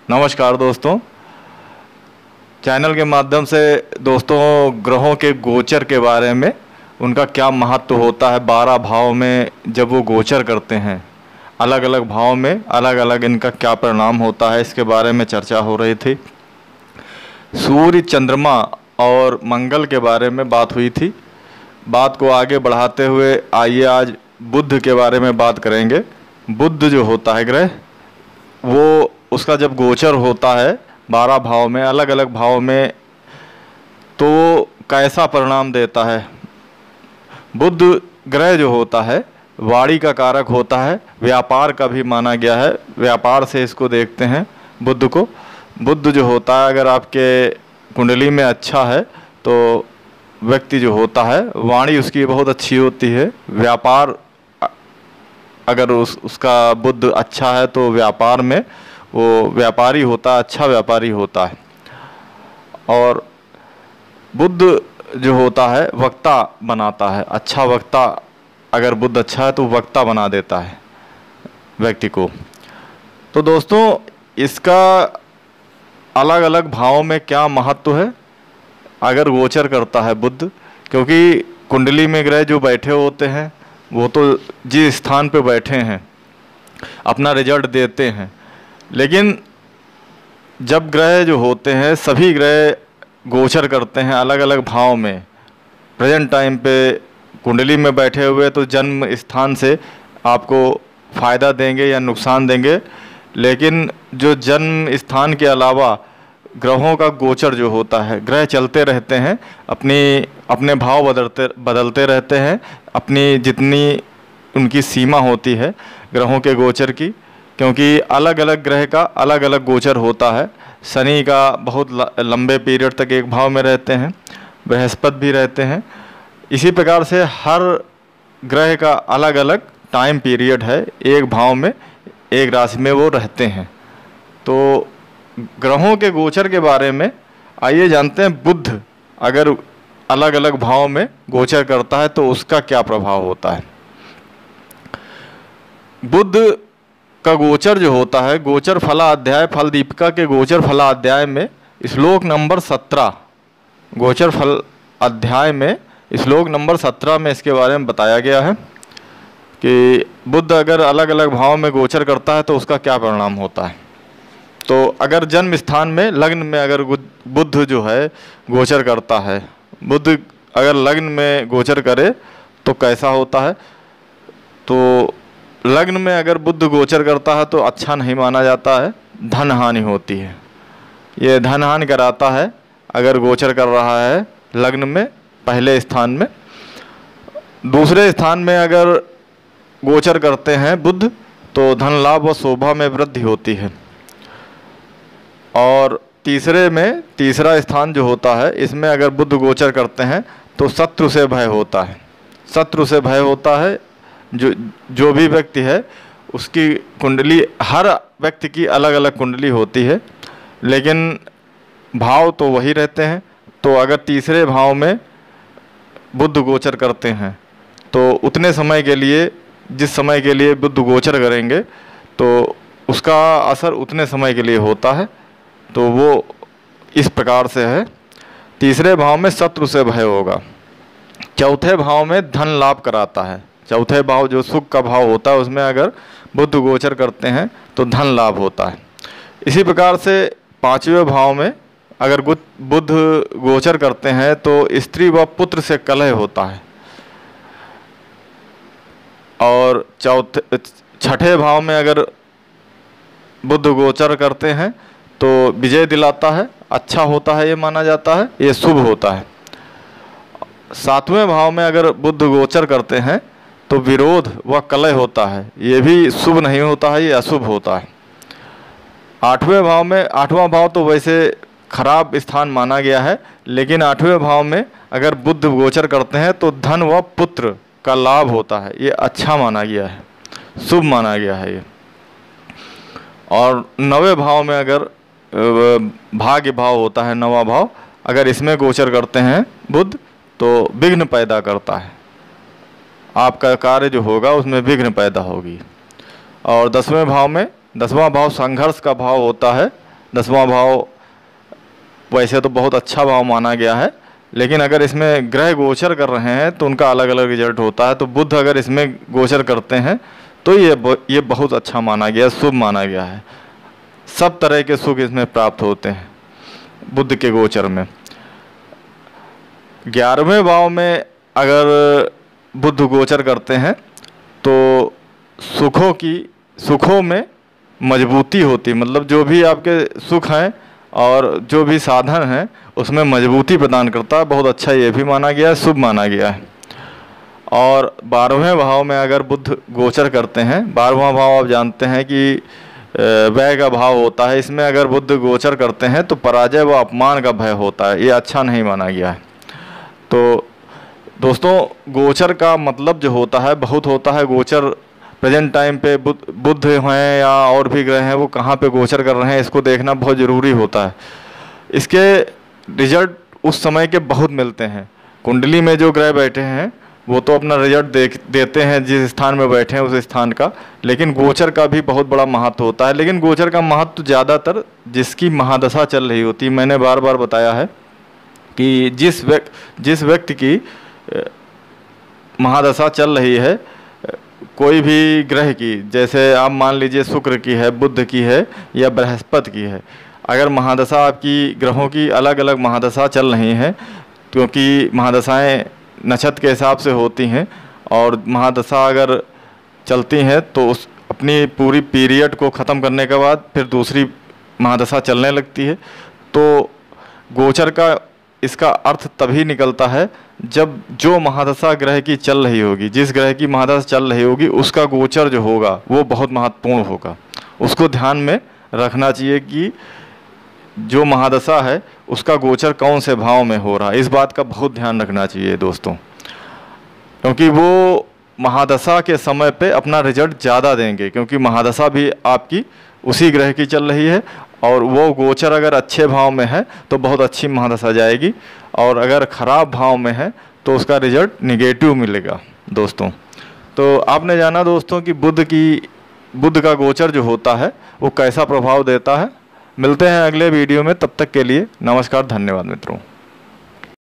नमस्कार दोस्तों, चैनल के माध्यम से दोस्तों ग्रहों के गोचर के बारे में, उनका क्या महत्व होता है 12 भाव में जब वो गोचर करते हैं, अलग अलग भाव में अलग अलग इनका क्या परिणाम होता है, इसके बारे में चर्चा हो रही थी। सूर्य, चंद्रमा और मंगल के बारे में बात हुई थी। बात को आगे बढ़ाते हुए आइए आज बुध के बारे में बात करेंगे। बुध जो होता है ग्रह, वो उसका जब गोचर होता है 12 भाव में, अलग अलग भाव में, तो कैसा परिणाम देता है। बुध ग्रह जो होता है वाणी का कारक होता है, व्यापार का भी माना गया है, व्यापार से इसको देखते हैं बुध को। बुध जो होता है अगर आपके कुंडली में अच्छा है तो व्यक्ति जो होता है वाणी उसकी बहुत अच्छी होती है। व्यापार अगर उसका बुध अच्छा है तो व्यापार में वो व्यापारी होता है, अच्छा व्यापारी होता है। और बुध जो होता है वक्ता बनाता है, अच्छा वक्ता, अगर बुध अच्छा है तो वक्ता बना देता है व्यक्ति को। तो दोस्तों इसका अलग अलग भाव में क्या महत्व है अगर गोचर करता है बुध, क्योंकि कुंडली में ग्रह जो बैठे होते हैं वो तो जिस स्थान पे बैठे हैं अपना रिजल्ट देते हैं, लेकिन जब ग्रह जो होते हैं सभी ग्रह गोचर करते हैं अलग अलग भाव में, प्रेजेंट टाइम पे कुंडली में बैठे हुए तो जन्म स्थान से आपको फ़ायदा देंगे या नुकसान देंगे, लेकिन जो जन्म स्थान के अलावा ग्रहों का गोचर जो होता है, ग्रह चलते रहते हैं, अपने भाव बदलते रहते हैं, अपनी जितनी उनकी सीमा होती है ग्रहों के गोचर की, क्योंकि अलग अलग ग्रह का अलग अलग गोचर होता है। शनि का बहुत लंबे पीरियड तक एक भाव में रहते हैं, बृहस्पति भी रहते हैं। इसी प्रकार से हर ग्रह का अलग अलग टाइम पीरियड है, एक भाव में एक राशि में वो रहते हैं। तो ग्रहों के गोचर के बारे में आइए जानते हैं। बुध अगर अलग अलग भाव में गोचर करता है तो उसका क्या प्रभाव होता है। बुध का गोचर जो होता है, गोचर फलाध्याय फल दीपिका के गोचर फलाध्याय में श्लोक नंबर 17, गोचर फल अध्याय में श्लोक नंबर 17 में इसके बारे में बताया गया है कि बुध अगर अलग अलग भाव में गोचर करता है तो उसका क्या परिणाम होता है। तो अगर जन्म स्थान में लग्न में अगर बुध जो है गोचर करता है, बुध अगर लग्न में गोचर करे तो कैसा होता है। तो लग्न में अगर बुध गोचर करता है तो अच्छा नहीं माना जाता है, धन हानि होती है, ये धन हानि कराता है अगर गोचर कर रहा है लग्न में पहले स्थान में। दूसरे स्थान में अगर गोचर करते हैं बुध तो धन लाभ व शोभा में वृद्धि होती है। और तीसरा स्थान जो होता है इसमें अगर बुध गोचर करते हैं तो शत्रु से भय होता है। शत्रु से भय होता है, जो भी व्यक्ति है उसकी कुंडली, हर व्यक्ति की अलग अलग कुंडली होती है, लेकिन भाव तो वही रहते हैं। तो अगर तीसरे भाव में बुध गोचर करते हैं तो उतने समय के लिए, जिस समय के लिए बुध गोचर करेंगे तो उसका असर उतने समय के लिए होता है। तो वो इस प्रकार से है। तीसरे भाव में शत्रु से भय होगा। चौथे भाव में धन लाभ कराता है। चौथे भाव जो सुख का भाव होता है उसमें अगर बुध गोचर करते हैं तो धन लाभ होता है। इसी प्रकार से पांचवें भाव में अगर बुध गोचर करते हैं तो स्त्री व पुत्र से कलह होता है। और छठे भाव में अगर बुध गोचर करते हैं तो विजय दिलाता है, अच्छा होता है, ये माना जाता है, ये शुभ होता है। सातवें भाव में अगर बुध गोचर करते हैं तो विरोध व कलह होता है, ये भी शुभ नहीं होता है, ये अशुभ होता है। आठवें भाव में, आठवां भाव तो वैसे खराब स्थान माना गया है, लेकिन आठवें भाव में अगर बुध गोचर करते हैं तो धन व पुत्र का लाभ होता है, ये अच्छा माना गया है, शुभ माना गया है ये। और नवे भाव में अगर भाग्य भाव होता है, नवा भाव, अगर इसमें गोचर करते हैं बुध तो विघ्न पैदा करता है, आपका कार्य जो होगा उसमें विघ्न पैदा होगी। और 10वें भाव में, 10वां भाव संघर्ष का भाव होता है। 10वां भाव वैसे तो बहुत अच्छा भाव माना गया है, लेकिन अगर इसमें ग्रह गोचर कर रहे हैं तो उनका अलग अलग रिजल्ट होता है। तो बुध अगर इसमें गोचर करते हैं तो ये बहुत अच्छा माना गया, शुभ माना गया है। सब तरह के सुख इसमें प्राप्त होते हैं बुध के गोचर में। 11वें भाव में अगर बुध गोचर करते हैं तो सुखों में मजबूती होती, मतलब जो भी आपके सुख हैं और जो भी साधन हैं उसमें मजबूती प्रदान करता है। बहुत अच्छा ये भी माना गया है, शुभ माना गया है। और 12वें भाव में अगर बुध गोचर करते हैं, 12वां भाव आप जानते हैं कि व्यय का भाव होता है, इसमें अगर बुध गोचर करते हैं तो पराजय व अपमान का भय होता है, ये अच्छा नहीं माना गया है। तो दोस्तों गोचर का मतलब जो होता है बहुत होता है। गोचर प्रेजेंट टाइम पे बुध हैं या और भी ग्रह हैं वो कहाँ पे गोचर कर रहे हैं इसको देखना बहुत ज़रूरी होता है। इसके रिजल्ट उस समय के बहुत मिलते हैं। कुंडली में जो ग्रह बैठे हैं वो तो अपना रिजल्ट देते हैं जिस स्थान में बैठे हैं उस स्थान का, लेकिन गोचर का भी बहुत बड़ा महत्व होता है। लेकिन गोचर का महत्व ज़्यादातर जिसकी महादशा चल रही होती है, मैंने बार बार बताया है कि जिस व्यक्ति की महादशा चल रही है कोई भी ग्रह की, जैसे आप मान लीजिए शुक्र की है, बुध की है या बृहस्पति की है, अगर महादशा आपकी ग्रहों की अलग अलग महादशा चल रही हैं, क्योंकि महादशाएं नक्षत्र के हिसाब से होती हैं और महादशा अगर चलती हैं तो उस अपनी पूरी पीरियड को ख़त्म करने के बाद फिर दूसरी महादशा चलने लगती है। तो गोचर का इसका अर्थ तभी निकलता है जब जो महादशा ग्रह की चल रही होगी, जिस ग्रह की महादशा चल रही होगी उसका गोचर जो होगा वो बहुत महत्वपूर्ण होगा। उसको ध्यान में रखना चाहिए कि जो महादशा है उसका गोचर कौन से भाव में हो रहा है, इस बात का बहुत ध्यान रखना चाहिए दोस्तों, क्योंकि वो महादशा के समय पे अपना रिजल्ट ज़्यादा देंगे, क्योंकि महादशा भी आपकी उसी ग्रह की चल रही है और वो गोचर अगर अच्छे भाव में है तो बहुत अच्छी महादशा जाएगी, और अगर ख़राब भाव में है तो उसका रिजल्ट निगेटिव मिलेगा दोस्तों। तो आपने जाना दोस्तों कि बुध का गोचर जो होता है वो कैसा प्रभाव देता है। मिलते हैं अगले वीडियो में, तब तक के लिए नमस्कार, धन्यवाद मित्रों।